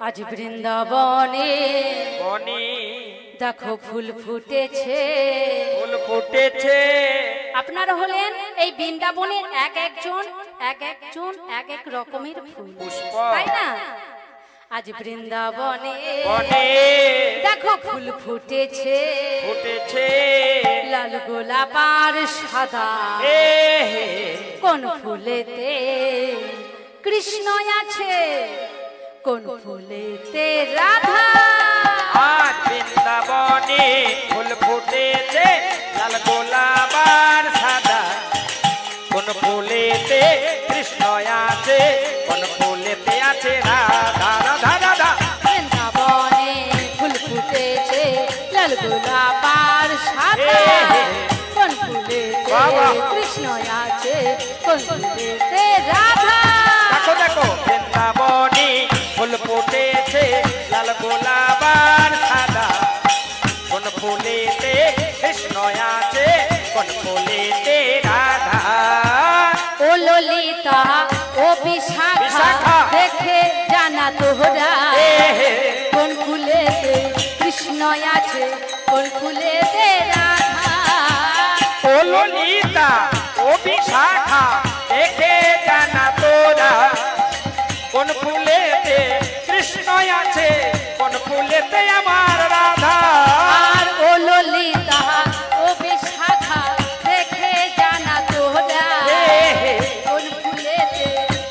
আজ বৃন্দাবনে বনে দেখো ফুল ফুটেছে, ফুল ফুটেছে। আপনারা হলেন এই বৃন্দাবনের এক একজন এক এক রকমের ফুল, তাই না? আজ বৃন্দাবনে দেখো ফুল ফুটেছে, ফুটেছে লাল গোলাপ আর সাদা। কোন ফুলেতে কৃষ্ণ আছে, কোন ফুলেতে রাধা। আজ বৃন্দাবনে ফুল ফুটেছে লাল গোলাপ আর সাদা। কোন ফুলেতে কৃষ্ণ আছে, কোন ফুলেতে আছে রাধা রাধা রাধা। বৃন্দাবনে ফুল ফুটেছে লাল গোলাপ আর সাদা। কোন ফুলেতে কৃষ্ণ আছে, কোন ফুলেতে রাধা। দেখো দেখো বৃন্দাবনে ফুল ফুটেছে লাল গোলাপ আর সাদা। কোন ফুলেতে কৃষ্ণ আছে, কোন ফুলেতে রাধা। ও ললিতা ও বিশাখা দেখে জানা তোহরা, কোন ফুলেতে কৃষ্ণ আছে, কোন ফুলেতে রাধা। ও ললিতা ও বিশাখা দেখে জানা তোরা, কোন ফুলেতে কৃষ্ণ আছে, কোন ফুলেতে আমার রাধা। আর ও ললিতা ও বিশাখা দেখে জানা তোহরা, কোন ফুলেতে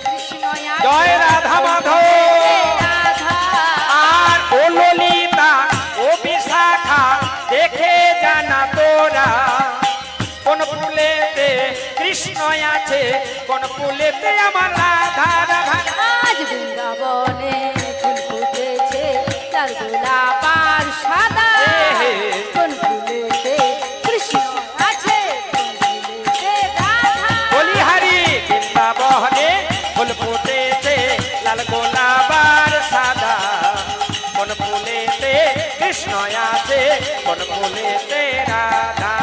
কৃষ্ণ আছে, জয় রাধা মাধব। রাধা। আর ও ললিতা ও বিশাখা দেখে জানা তোরা, কোন ফুলেতে কৃষ্ণ আছে, কোন ফুলেতে আমার রাধা রাধা। আজ বৃন্দাবনে ফুল ফুটেছে লাল গোলাপ আর সাদা। কোন ফুলেতে কৃষ্ণ আছে, কোন ফুলেতে রাধা। বলি হারি বৃন্দাবনে ফুল ফুটেছে লাল গোলাপ আর সাদা। কোন ফুলেতে কৃষ্ণ আছে, কোন ফুলেতে রাধা।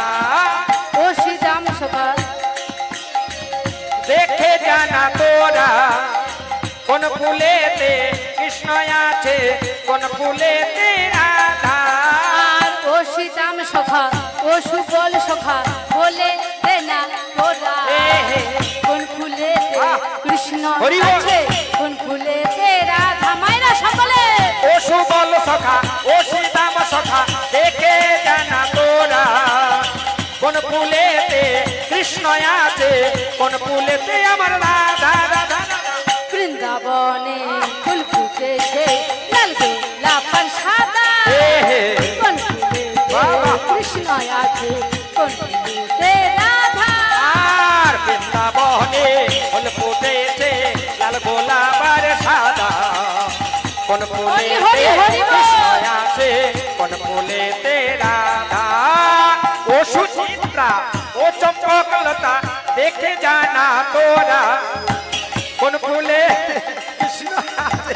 ও শ্রীরাম সভা দেখে জানা তোরা, কোন ফুলেতে কৃষ্ণ আছে, কোন ফুলেতে রাধা। আর ও শ্রীরাম সখা ও সুবল সখা বলে দে না তোরা, কোন ফুলেতে কৃষ্ণ আছে, কোন ফুলেতে রাধা। মায়েরা সকলে ও সুবল সখা ও শ্রীরাম সখা দেখে জানা তোরা, কোন ফুলেতে কৃষ্ণ আছে, কোন ফুলেতে আমার রাধা রাধা। বৃন্দাবনে ফুল ফুটেছে লাল গোলাপ আর সাদা। কোন ফুলেতে কৃষ্ণ আছে, কোন ফুলেতে রাধা। আর বৃন্দাবনে ফুল ফুটেছে লাল গোলাপ আর সাদা। কোন ফুলেতে কৃষ্ণ আছে, কোন ফুলেতে রাধা। ও সুচিত্রা ও চম্পকলতা দেখে জানা তোরা, কোন ফুলে কৃষ্ণ আছে।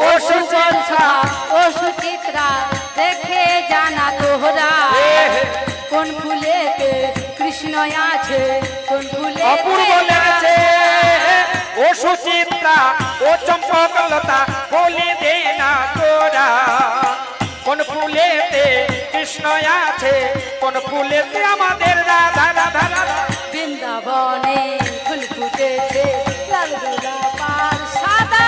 ও সুচিত্রা ও সুচিত্রা দেখে জানা তোহরা, কোন ফুলেতে কৃষ্ণ আছে, কোন ফুলে। অপূর্ব লেগেছে ও সুচিত্রা ও চম্পকলতা বলে দে না তোরা, কোন ফুলেতে কৃষ্ণ আছে, কোন ফুলেতে আমাদের রাধা রাধা রাধা। বৃন্দাবনে ফুল ফুটেছে লাল গোলাপ আর সাদা।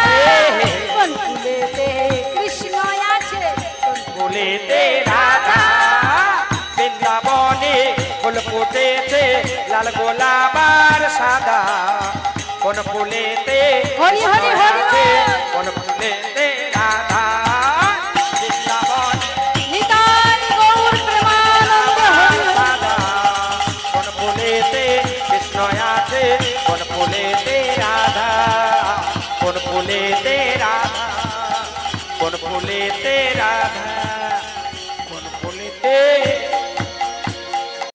কোন ফুলেতে কৃষ্ণ আছে, কোন ফুলেতে রাধা। বৃন্দাবনে ফুল ফুটেছে লাল গোলাপ আর সাদা। কোন ফুলেতে হরি হরি হরি আছে, কোন ফুলেতে রাধা। বৃন্দাবন নিতাই গৌর প্রেমানন্দ হরি সাদা। কোন ফুলেতে কৃষ্ণ আছে, কোন ফুলেতে রাধা। কোন ফুলেতে রাধা, কোন ফুলেতে রাধা।